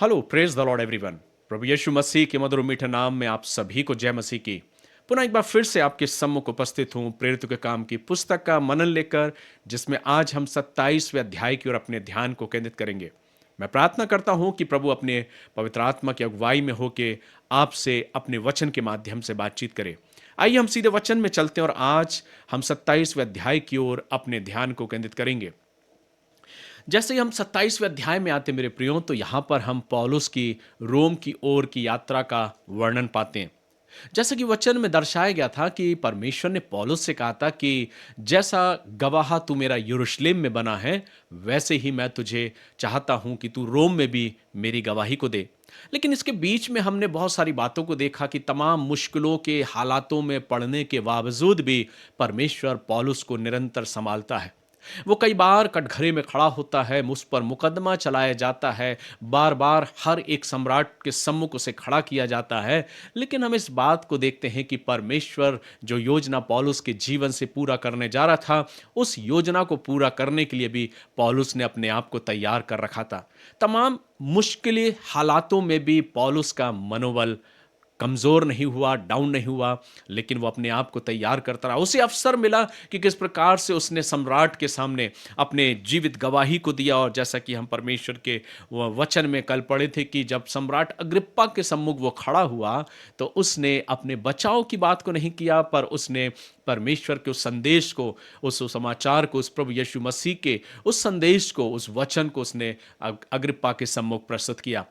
Hello, praise the Lord everyone. प्रभु यीशु मसीह के मधुर मीठे नाम में आप सभी को जय मसीह की। पुनः एक बार फिर से आपके सम्मुख उपस्थित हूँ प्रेरितों के काम की पुस्तक का मनन लेकर, जिसमें आज हम 27वें अध्याय की ओर अपने ध्यान को केंद्रित करेंगे। मैं प्रार्थना करता हूँ कि प्रभु अपने पवित्र आत्मा की अगुवाई में होके आपसे अपने वचन के माध्यम से बातचीत करे। आइए हम सीधे वचन में चलते हैं और आज हम 27वें अध्याय की ओर अपने ध्यान को केंद्रित करेंगे। जैसे ही हम 27वें अध्याय में आते मेरे प्रियो, तो यहाँ पर हम पौलुस की रोम की ओर की यात्रा का वर्णन पाते हैं। जैसा कि वचन में दर्शाया गया था कि परमेश्वर ने पौलुस से कहा था कि जैसा गवाह तू मेरा यरूशलेम में बना है, वैसे ही मैं तुझे चाहता हूं कि तू रोम में भी मेरी गवाही को दे। लेकिन इसके बीच में हमने बहुत सारी बातों को देखा कि तमाम मुश्किलों के हालातों में पड़ने के बावजूद भी परमेश्वर पौलुस को निरंतर संभालता है। वो कई बार कटघरे में खड़ा होता है, मुझ पर मुकदमा चलाया जाता है, बार बार हर एक सम्राट के सम्मुख उसे खड़ा किया जाता है। लेकिन हम इस बात को देखते हैं कि परमेश्वर जो योजना पौलुस के जीवन से पूरा करने जा रहा था, उस योजना को पूरा करने के लिए भी पौलुस ने अपने आप को तैयार कर रखा था। तमाम मुश्किलें हालातों में भी पौलुस का मनोबल कमज़ोर नहीं हुआ, डाउन नहीं हुआ, लेकिन वो अपने आप को तैयार करता रहा। उसे अवसर मिला कि किस प्रकार से उसने सम्राट के सामने अपने जीवित गवाही को दिया। और जैसा कि हम परमेश्वर के वचन में कल पढ़े थे कि जब सम्राट अग्रिप्पा के सम्मुख वो खड़ा हुआ, तो उसने अपने बचाव की बात को नहीं किया, पर उसने परमेश्वर के उस संदेश को, उस सुसमाचार को, उस प्रभु यीशु मसीह के उस संदेश को, उस वचन को उसने अग्रिप्पा के सम्मुख प्रस्तुत किया।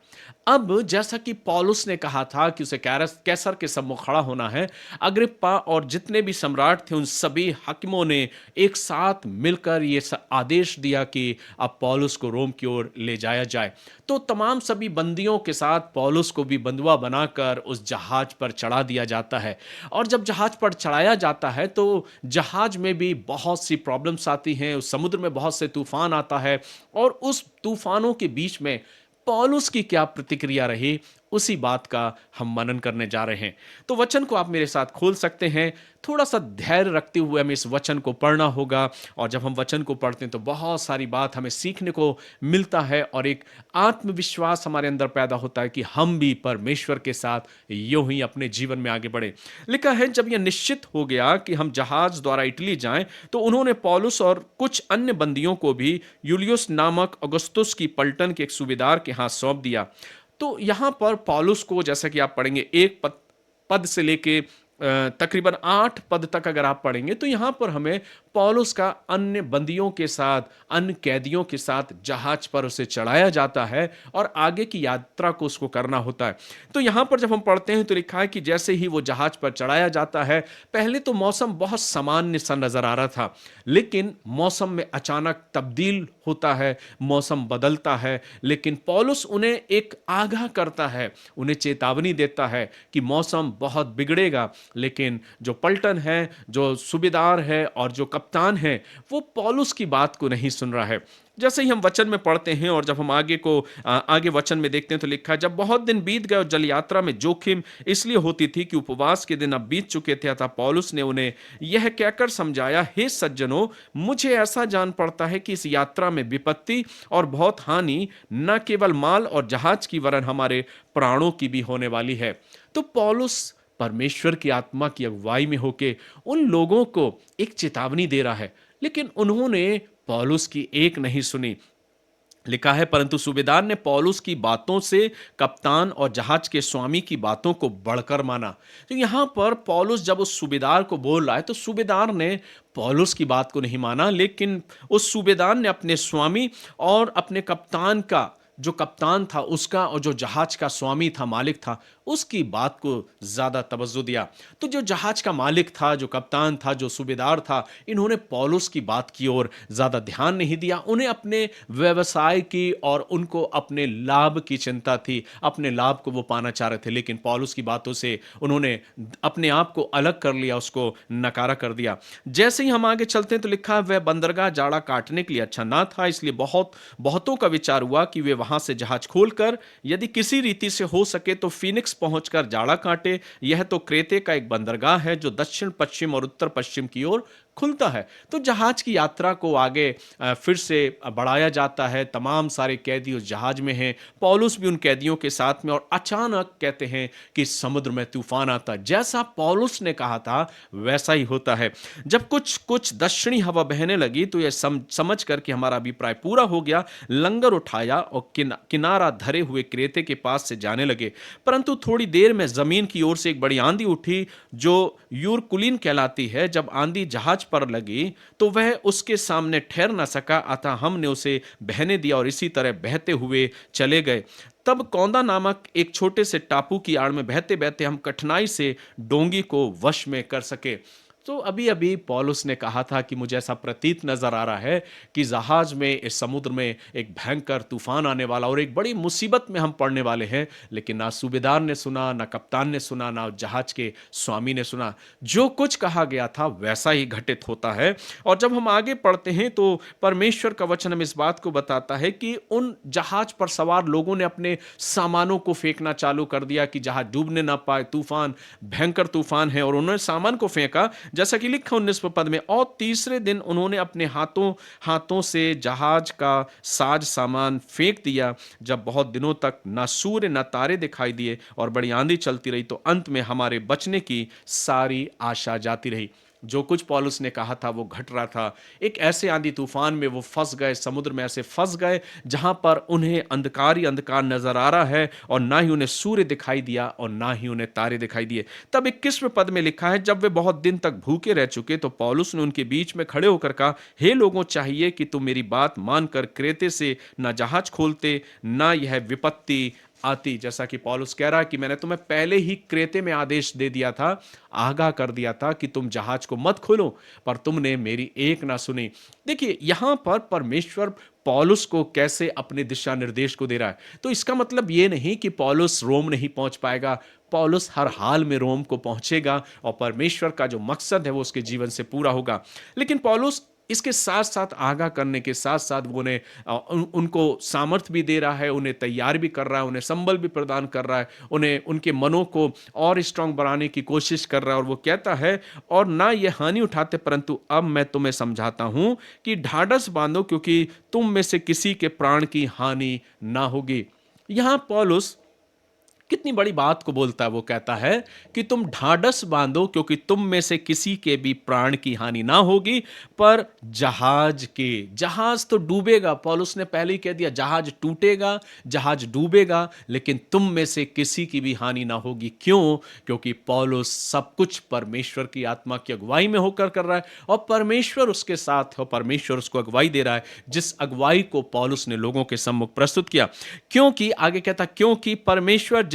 अब जैसा कि पौलुस ने कहा था कि उसे कैसर के सम्मुख खड़ा होना है, अग्रिप्पा और जितने भी सम्राट थे उन सभी हाकिमों ने एक साथ मिलकर ये आदेश दिया कि अब पौलुस को रोम की ओर ले जाया जाए। तो तमाम सभी बंदियों के साथ पौलुस को भी बंधुआ बनाकर उस जहाज पर चढ़ा दिया जाता है। और जब जहाज पर चढ़ाया जाता है तो जहाज में भी बहुत सी प्रॉब्लम्स आती हैं, उस समुद्र में बहुत से तूफान आता है, और उस तूफानों के बीच में पौलुस की क्या प्रतिक्रिया रही, उसी बात का हम मनन करने जा रहे हैं। तो वचन को आप मेरे साथ खोल सकते हैं। थोड़ा सा धैर्य रखते हुए हमें इस वचन को पढ़ना होगा, और जब हम वचन को पढ़ते हैं तो बहुत सारी बात हमें सीखने को मिलता है, और एक आत्मविश्वास हमारे अंदर पैदा होता है कि हम भी परमेश्वर के साथ यूं ही अपने जीवन में आगे बढ़े। लिखा है, जब यह निश्चित हो गया कि हम जहाज द्वारा इटली जाएं, तो उन्होंने पौलुस और कुछ अन्य बंदियों को भी यूलियुस नामक अगस्तुस की पलटन के एक सूबेदार के हाथ सौंप दिया। तो यहां पर पौलुस को, जैसा कि आप पढ़ेंगे, एक पद से लेके तकरीबन 8 पद तक अगर आप पढ़ेंगे, तो यहां पर हमें पौलुस का अन्य बंदियों के साथ, अन्य कैदियों के साथ जहाज पर उसे चढ़ाया जाता है और आगे की यात्रा को उसको करना होता है। तो यहां पर जब हम पढ़ते हैं तो लिखा है कि जैसे ही वो जहाज पर चढ़ाया जाता है, पहले तो मौसम बहुत सामान्य सा नजर आ रहा था, लेकिन मौसम में अचानक तब्दील होता है, मौसम बदलता है। लेकिन पौलुस उन्हें एक आगाह करता है, उन्हें चेतावनी देता है कि मौसम बहुत बिगड़ेगा। लेकिन जो पलटन है, जो सूबेदार है और जो कप्तान है, वो पौलुस की बात को नहीं सुन रहा है। जैसे ही हम वचन में पढ़ते हैं और जब हम आगे वचन में देखते हैं तो लिखा है, जब बहुत दिन बीत गए और जल यात्रा में जोखिम इसलिए होती थी कि उपवास के दिन अब बीत चुके थे, अतः पौलुस ने उन्हें यह कहकर समझाया, हे सज्जनों, मुझे ऐसा जान पड़ता है कि इस यात्रा में विपत्ति और बहुत हानि न केवल माल और जहाज की वरन हमारे प्राणों की भी होने वाली है। तो पौलुस परमेश्वर की आत्मा की अगुवाई में होके उन लोगों को एक चेतावनी दे रहा है, लेकिन उन्होंने पौलुस की एक नहीं सुनी। लिखा है, परंतु सूबेदार ने पौलुस की बातों से कप्तान और जहाज के स्वामी की बातों को बढ़कर माना। तो यहां पर पौलुस जब उस सूबेदार को बोल रहा है, तो सूबेदार ने पौलुस की बात को नहीं माना, लेकिन उस सूबेदार ने अपने स्वामी और अपने कप्तान का, जो कप्तान था उसका, और जो जहाज का स्वामी था, मालिक था, उसकी बात को ज्यादा तवज्जो दिया। तो जो जहाज का मालिक था, जो कप्तान था, जो सूबेदार था, इन्होंने पौलुस की बात की ओर ज्यादा ध्यान नहीं दिया। उन्हें अपने व्यवसाय की और उनको अपने लाभ की चिंता थी, अपने लाभ को वो पाना चाह रहे थे। लेकिन पौलुस की बातों से उन्होंने अपने आप को अलग कर लिया, उसको नकारा कर दिया। जैसे ही हम आगे चलते हैं तो लिखा है, वह बंदरगाह जाड़ा काटने के लिए अच्छा ना था, इसलिए बहुतों का विचार हुआ कि वे वहां से जहाज खोलकर यदि किसी रीति से हो सके तो फीनिक्स पहुंचकर जाड़ा काटे। यह तो क्रेते का एक बंदरगाह है जो दक्षिण पश्चिम और उत्तर पश्चिम की ओर खुलता है। तो जहाज की यात्रा को आगे फिर से बढ़ाया जाता है। तमाम सारे कैदी उस जहाज में हैं। पौलुस भी उन कैदियों के साथ में, और अचानक कहते हैं कि समुद्र में तूफान आता है। जैसा पौलुस ने कहा था वैसा ही होता है। जब कुछ कुछ दक्षिणी हवा बहने लगी तो यह समझ कर कि हमारा अभिप्राय पूरा हो गया, लंगर उठाया और किनारा धरे हुए क्रेते के पास से जाने लगे। परंतु थोड़ी देर में जमीन की ओर से एक बड़ी आंधी उठी जो यूरकुलीन कहलाती है। जब आंधी जहाज पर लगी तो वह उसके सामने ठहर न सका, अतः हमने उसे बहने दिया और इसी तरह बहते हुए चले गए। तब कौंदा नामक एक छोटे से टापू की आड़ में बहते बहते हम कठिनाई से डोंगी को वश में कर सके। तो अभी अभी पौलुस ने कहा था कि मुझे ऐसा प्रतीत नजर आ रहा है कि जहाज में, इस समुद्र में एक भयंकर तूफान आने वाला और एक बड़ी मुसीबत में हम पड़ने वाले हैं। लेकिन ना सूबेदार ने सुना, ना कप्तान ने सुना, ना जहाज के स्वामी ने सुना। जो कुछ कहा गया था वैसा ही घटित होता है। और जब हम आगे पढ़ते हैं तो परमेश्वर का वचन हमें इस बात को बताता है कि उन जहाज पर सवार लोगों ने अपने सामानों को फेंकना चालू कर दिया कि जहाज डूबने ना पाए। तूफान, भयंकर तूफान है, और उन्होंने सामान को फेंका जैसा कि लिखा 19वें पद में। और तीसरे दिन उन्होंने अपने हाथों हाथों से जहाज का साज सामान फेंक दिया। जब बहुत दिनों तक ना सूर्य ना तारे दिखाई दिए और बड़ी आंधी चलती रही तो अंत में हमारे बचने की सारी आशा जाती रही। जो कुछ पौलुस ने कहा था वो घट रहा था। एक ऐसे आंधी तूफान में वो फंस गए, समुद्र में ऐसे फंस गए जहां पर उन्हें अंधकार ही अंधकार नजर आ रहा है, और ना ही उन्हें सूर्य दिखाई दिया और ना ही उन्हें तारे दिखाई दिए। तब 21वें पद में लिखा है, जब वे बहुत दिन तक भूखे रह चुके तो पौलुस ने उनके बीच में खड़े होकर कहा, हे लोगों, चाहिए कि तुम मेरी बात मानकर क्रेते से ना जहाज खोलते, ना यह विपत्ति आती। जैसा कि पौलुस कह रहा है कि मैंने तुम्हें पहले ही क्रेते में आदेश दे दिया था, आगाह कर दिया था कि तुम जहाज को मत खोलो, पर तुमने मेरी एक ना सुनी। देखिए यहां पर परमेश्वर पौलुस को कैसे अपने दिशा निर्देश को दे रहा है। तो इसका मतलब यह नहीं कि पौलुस रोम नहीं पहुंच पाएगा। पौलुस हर हाल में रोम को पहुंचेगा और परमेश्वर का जो मकसद है वो उसके जीवन से पूरा होगा। लेकिन पौलुस इसके साथ साथ, आगाह करने के साथ साथ, वो उन्हें उनको सामर्थ्य भी दे रहा है, उन्हें तैयार भी कर रहा है, उन्हें संबल भी प्रदान कर रहा है, उन्हें उनके मनों को और स्ट्रांग बनाने की कोशिश कर रहा है। और वो कहता है, और ना ये हानि उठाते, परंतु अब मैं तुम्हें समझाता हूं कि ढाढ़स बांधो, क्योंकि तुम में से किसी के प्राण की हानि ना होगी। यहां पौलुस कितनी बड़ी बात को बोलता है। वो कहता है कि तुम ढाढ़स बांधो, क्योंकि तुम में से किसी के भी प्राण की हानि ना होगी, पर जहाज तो डूबेगा। पौलुस ने पहले ही कह दिया, जहाज टूटेगा, जहाज डूबेगा, लेकिन तुम में से किसी की भी हानि ना होगी। क्यों? क्योंकि पौलुस सब कुछ परमेश्वर की आत्मा की अगुवाई में होकर कर रहा है, और परमेश्वर उसके साथ है, परमेश्वर उसको अगुवाई दे रहा है, जिस अगुवाई को पौलुस ने लोगों के सम्मुख प्रस्तुत किया। क्योंकि आगे कहता, क्योंकि परमेश्वर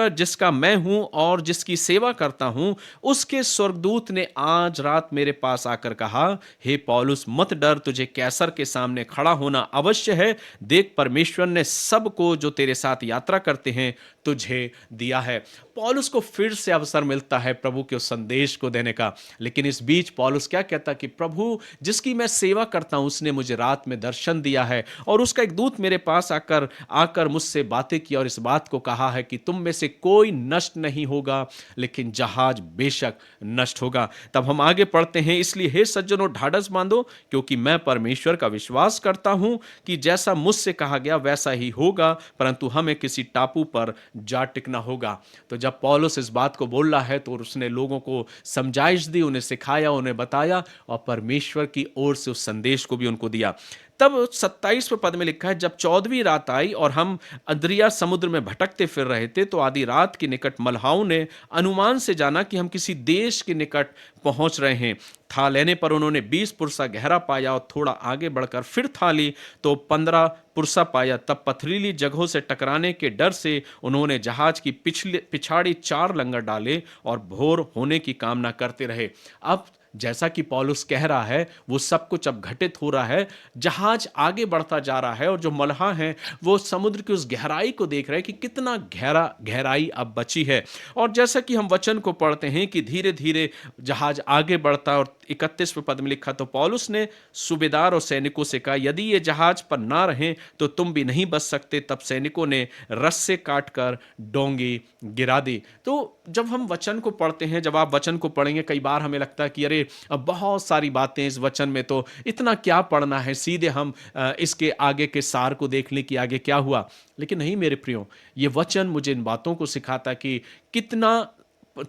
जिसका मैं हूं और जिसकी सेवा करता हूं, उसके स्वर्गदूत ने आज रात मेरे पास आकर कहा, हे पौलुस, मत डर, तुझे कैसर के सामने खड़ा होना अवश्य है। देख, परमेश्वर ने सबको जो तेरे साथ यात्रा करते हैं तुझे दिया है। पौलुस को फिर से अवसर मिलता है प्रभु के उस संदेश को देने का। लेकिन इस बीच पौलुस क्या कहता कि प्रभु जिसकी मैं सेवा करता हूं उसने मुझे रात में दर्शन दिया है, और उसका एक दूत मेरे पास आकर मुझसे बातें की और इस बात को कहा है कि तुम में से कोई नष्ट नहीं होगा, लेकिन जहाज बेशक नष्ट होगा। तब हम आगे पढ़ते हैं, इसलिए हे सज्जनों, ढाढ़स बांधो, क्योंकि मैं परमेश्वर का विश्वास करता हूं कि जैसा मुझसे कहा गया वैसा ही होगा, परंतु हमें किसी टापू पर जा टिकना होगा। तो जब पौलुस इस बात को बोल रहा है तो उसने लोगों को समझाइश दी, उन्हें सिखाया, उन्हें बताया, और परमेश्वर की ओर से उस संदेश को भी उनको दिया। तब 27वें पद में लिखा है, जब 14वीं रात आई और हम अद्रिया समुद्र में भटकते फिर रहे थे, तो आधी रात के निकट मल्लाहों ने अनुमान से जाना कि हम किसी देश के निकट पहुंच रहे हैं। था लेने पर उन्होंने 20 पुरसा गहरा पाया, और थोड़ा आगे बढ़कर फिर था ली तो 15 पुरसा पाया। तब पथरीली जगहों से टकराने के डर से उन्होंने जहाज की पिछाड़ी 4 लंगर डाले और भोर होने की कामना करते रहे। अब जैसा कि पौलुस कह रहा है वो सब कुछ अब घटित हो रहा है। जहाज आगे बढ़ता जा रहा है और जो मल्लाह हैं वो समुद्र की उस गहराई को देख रहे हैं कि कितना गहराई अब बची है। और जैसा कि हम वचन को पढ़ते हैं कि धीरे धीरे जहाज आगे बढ़ता है और 31वें पद में लिखा, तो पौलुस ने सूबेदार और सैनिकों से कहा, यदि ये जहाज पर ना रहें तो तुम भी नहीं बच सकते। तब सैनिकों ने रस्से काटकर डोंगी गिरा दी। तो जब हम वचन को पढ़ते हैं, जब आप वचन को पढ़ेंगे, कई बार हमें लगता है कि अरे अब बहुत सारी बातें इस वचन में, तो इतना क्या पढ़ना है, सीधे हम इसके आगे के सार को देख लें कि आगे क्या हुआ। लेकिन नहीं मेरे प्रियो, ये वचन मुझे इन बातों को सिखाता कि कितना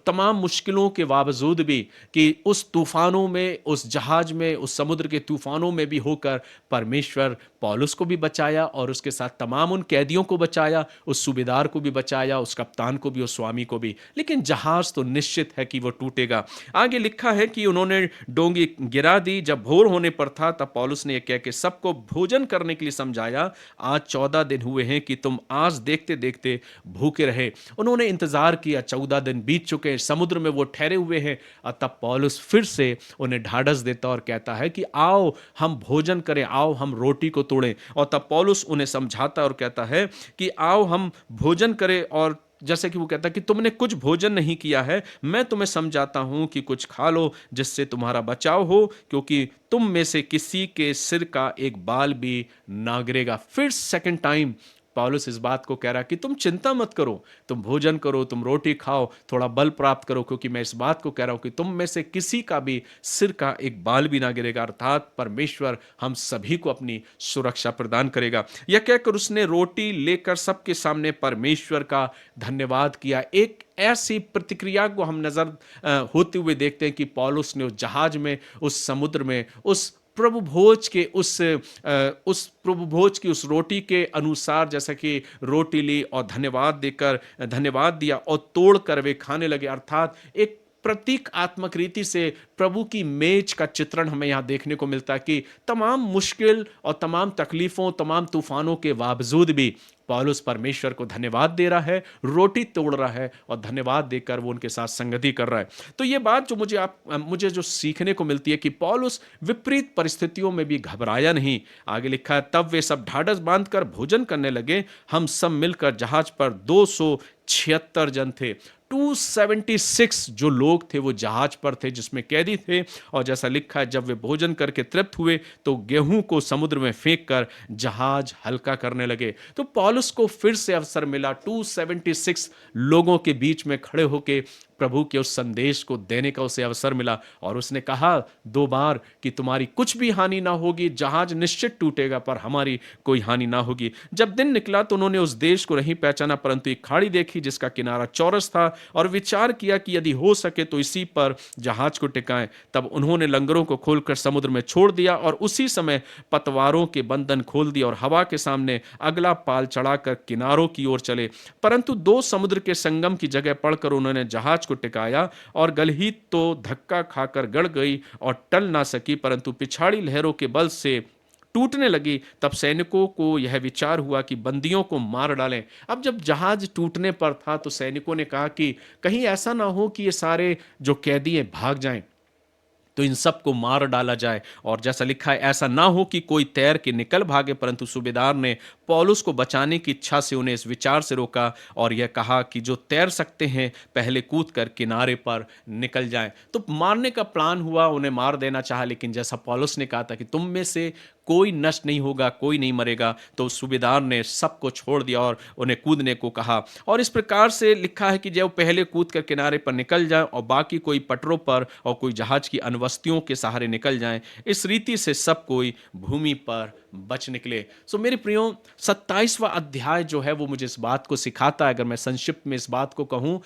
तमाम मुश्किलों के बावजूद भी, कि उस तूफानों में, उस जहाज में, उस समुद्र के तूफानों में भी होकर परमेश्वर पौलुस को भी बचाया और उसके साथ तमाम उन कैदियों को बचाया, उस सूबेदार को भी बचाया, उस कप्तान को भी, उस स्वामी को भी। लेकिन जहाज तो निश्चित है कि वो टूटेगा। आगे लिखा है कि उन्होंने डोंगी गिरा दी। जब भोर होने पर था तब पौलुस ने यह कह के सबको भोजन करने के लिए समझाया, आज 14 दिन हुए हैं कि तुम आज देखते देखते भूखे रहे। उन्होंने इंतजार किया, 14 दिन बीत चुके हैं, समुद्र में वो ठहरे हुए हैं। और तब पौलुस फिर से उन्हें ढाढ़स देता और कहता है कि आओ हम भोजन करें, आओ हम रोटी को तोड़ें। और तब पौलुस उन्हें समझाता और कहता है कि आओ हम भोजन करें। और जैसे कि वो कहता है कि तुमने कुछ भोजन नहीं किया है, मैं तुम्हें समझाता हूं कि कुछ खा लो जिससे तुम्हारा बचाव हो, क्योंकि तुम में से किसी के सिर का एक बाल भी ना गिरेगा। फिर सेकंड टाइम पौलुस इस बात को कह रहा कि तुम चिंता मत करो, तुम भोजन करो, तुम रोटी खाओ, थोड़ा बल प्राप्त करो, क्योंकि मैं इस बात को कह रहा हूं कि तुम में से किसी का भी सिर का एक बाल भी ना गिरेगा। अर्थात परमेश्वर हम सभी को अपनी सुरक्षा प्रदान करेगा। यह कहकर उसने रोटी लेकर सबके सामने परमेश्वर का धन्यवाद किया। एक ऐसी प्रतिक्रिया को हम नजर होते हुए देखते हैं कि पौलुस ने उस जहाज में, उस समुद्र में, उस प्रभु भोज के उस प्रभु भोज की उस रोटी के अनुसार, जैसा कि रोटी ली और धन्यवाद देकर धन्यवाद दिया और तोड़कर वे खाने लगे। अर्थात एक प्रतीकात्मक रीति से प्रभु की मेज का चित्रण हमें यहाँ देखने को मिलता है कि तमाम मुश्किल और तमाम तकलीफों, तमाम तूफानों के बावजूद भी पौलुस परमेश्वर को धन्यवाद दे रहा है, रोटी तोड़ रहा है और धन्यवाद देकर वो उनके साथ संगति कर रहा है। तो ये बात जो मुझे जो सीखने को मिलती है कि पौलुस विपरीत परिस्थितियों में भी घबराया नहीं। आगे लिखा है, तब वे सब ढाढ़स बांधकर भोजन करने लगे। हम सब मिलकर जहाज पर 276 जन थे। 276 जो लोग थे वो जहाज पर थे जिसमें कैदी थे। और जैसा लिखा है, जब वे भोजन करके तृप्त हुए तो गेहूं को समुद्र में फेंक कर जहाज हल्का करने लगे। तो पौलुस को फिर से अवसर मिला 276 लोगों के बीच में खड़े होकर प्रभु के उस संदेश को देने का उसे अवसर मिला। और उसने कहा 2 बार कि तुम्हारी कुछ भी हानि ना होगी, जहाज निश्चित टूटेगा पर हमारी कोई हानि ना होगी। जब दिन निकला तो उन्होंने उस देश को नहीं पहचाना, परंतु एक खाड़ी देखी जिसका किनारा चौरस था और विचार किया कि यदि हो सके तो इसी पर जहाज को टिकाएं। तब उन्होंने लंगरों को खोलकर समुद्र में छोड़ दिया और उसी समय पतवारों के बंधन खोल दिए और हवा के सामने अगला पाल चढ़ाकर किनारों की ओर चले। परंतु 2 समुद्र के संगम की जगह पड़कर उन्होंने जहाज को टिकाया और गलही तो धक्का खाकर गड़ गई और टल ना सकी, परंतु पिछाड़ी लहरों के बल से टूटने लगी। तब सैनिकों को यह विचार हुआ कि बंदियों को मार डालें। अब जब जहाज टूटने पर था तो सैनिकों ने कहा कि कहीं ऐसा ना हो कि ये सारे जो कैदी हैं भाग जाएं, तो इन सब को मार डाला जाए। और जैसा लिखा है, ऐसा ना हो कि कोई तैर के निकल भागे। परंतु सूबेदार ने पौलुस को बचाने की इच्छा से उन्हें इस विचार से रोका और यह कहा कि जो तैर सकते हैं पहले कूद कर किनारे पर निकल जाएं। तो मारने का प्लान हुआ, उन्हें मार देना चाहा, लेकिन जैसा पौलुस ने कहा था कि तुम में से कोई नष्ट नहीं होगा, कोई नहीं मरेगा, तो सूबेदार ने सबको छोड़ दिया और उन्हें कूदने को कहा। और इस प्रकार से लिखा है कि जब पहले कूद कर किनारे पर निकल जाए और बाकी कोई पटरों पर और कोई जहाज की अनवस्तियों के सहारे निकल जाएं। इस रीति से सब कोई भूमि पर बच निकले। सो मेरे प्रियो, 27वां अध्याय जो है वो मुझे इस बात को सिखाता है, अगर मैं संक्षिप्त में इस बात को कहूं,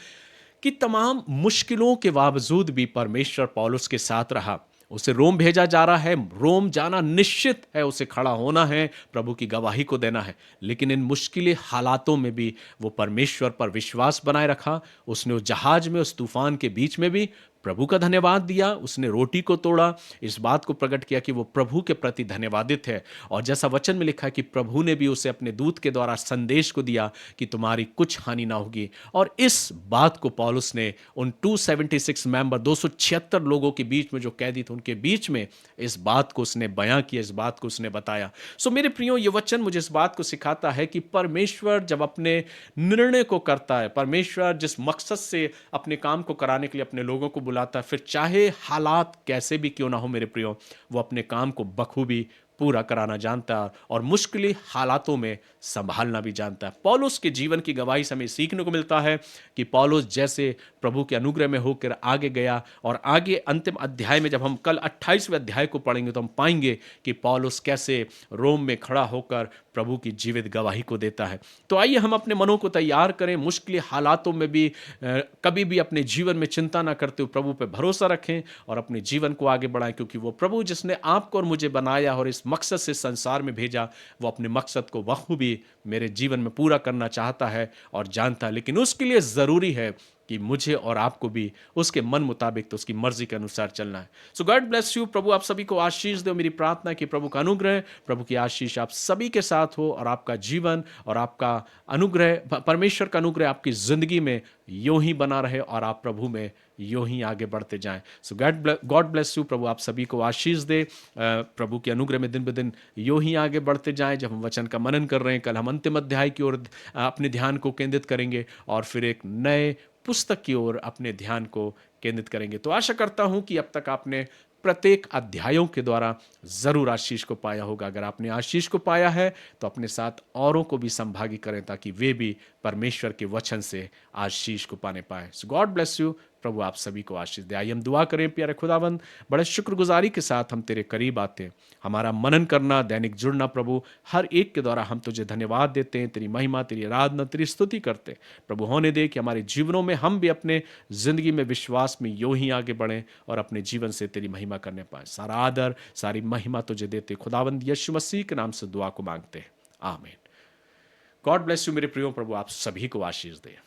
कि तमाम मुश्किलों के बावजूद भी परमेश्वर पौलुस के साथ रहा। उसे रोम भेजा जा रहा है, रोम जाना निश्चित है, उसे खड़ा होना है, प्रभु की गवाही को देना है। लेकिन इन मुश्किल हालातों में भी वो परमेश्वर पर विश्वास बनाए रखा। उसने उस जहाज में, उस तूफान के बीच में भी प्रभु का धन्यवाद दिया। उसने रोटी को तोड़ा, इस बात को प्रकट किया कि वो प्रभु के प्रति धन्यवादित है। और जैसा वचन में लिखा है कि प्रभु ने भी उसे अपने दूत के द्वारा संदेश को दिया कि तुम्हारी कुछ हानि ना होगी। और इस बात को पौलुस ने उन 276 मेंबर, 276 लोगों के बीच में जो कैदी थे उनके बीच में इस बात को उसने बयां किया, इस बात को उसने बताया। सो मेरे प्रियो, ये वचन मुझे इस बात को सिखाता है कि परमेश्वर जब अपने निर्णय को करता है, परमेश्वर जिस मकसद से अपने काम को कराने के लिए अपने लोगों को बुलाता है, फिर चाहे हालात कैसे भी क्यों ना हो मेरे प्रियो, वो अपने काम को बखूबी पूरा कराना जानता है और मुश्किल हालातों में संभालना भी जानता है। पौलुस के जीवन की गवाही से हमें सीखने को मिलता है कि पौलुस जैसे प्रभु के अनुग्रह में होकर आगे गया, और आगे अंतिम अध्याय में जब हम कल 28वें अध्याय को पढ़ेंगे तो हम पाएंगे कि पौलुस कैसे रोम में खड़ा होकर प्रभु की जीवित गवाही को देता है। तो आइए हम अपने मनों को तैयार करें, मुश्किल हालातों में भी कभी भी अपने जीवन में चिंता ना करते हुए प्रभु पे भरोसा रखें और अपने जीवन को आगे बढ़ाएं, क्योंकि वो प्रभु जिसने आपको और मुझे बनाया और इस मकसद से संसार में भेजा, वो अपने मकसद को बखूबी मेरे जीवन में पूरा करना चाहता है और जानता है। लेकिन उसके लिए ज़रूरी है कि मुझे और आपको भी उसके मन मुताबिक, तो उसकी मर्जी के अनुसार चलना है। सो गॉड ब्लेस यू। प्रभु आप सभी को आशीष दे। मेरी प्रार्थना है कि प्रभु का अनुग्रह, प्रभु की आशीष आप सभी के साथ हो और आपका जीवन और आपका अनुग्रह, परमेश्वर का अनुग्रह आपकी जिंदगी में यूं ही बना रहे और आप प्रभु में यूं ही आगे बढ़ते जाएं। सो गॉड ब्लेस यू। प्रभु आप सभी को आशीष दे। प्रभु के अनुग्रह में दिन ब दिन यूं ही आगे बढ़ते जाएं। जब हम वचन का मनन कर रहे हैं, कल हम अंतिम अध्याय की ओर अपने ध्यान को केंद्रित करेंगे और फिर एक नए पुस्तक की ओर अपने ध्यान को केंद्रित करेंगे। तो आशा करता हूं कि अब तक आपने प्रत्येक अध्यायों के द्वारा जरूर आशीष को पाया होगा। अगर आपने आशीष को पाया है तो अपने साथ औरों को भी संभागी करें, ताकि वे भी परमेश्वर के वचन से आशीष को पाने पाए। सो गॉड ब्लेस यू। प्रभु आप सभी को आशीष दे। आइए हम दुआ करें। प्यारे खुदावंद, बड़े शुक्रगुजारी के साथ हम तेरे करीब आते हैं, हमारा मनन करना, दैनिक जुड़ना, प्रभु हर एक के द्वारा हम तुझे धन्यवाद देते हैं, तेरी महिमा, तेरी आराधना, तेरी स्तुति करते हैं। प्रभु होने दे कि हमारे जीवनों में हम भी अपने जिंदगी में विश्वास में यूं ही आगे बढ़ें और अपने जीवन से तेरी महिमा करने पाए। सारा आदर, सारी महिमा तुझे देते खुदावंद यीशु मसीह के नाम से दुआ को मांगते हैं, आमीन। गॉड ब्लेस यू मेरे प्रियो। प्रभु आप सभी को आशीष दे।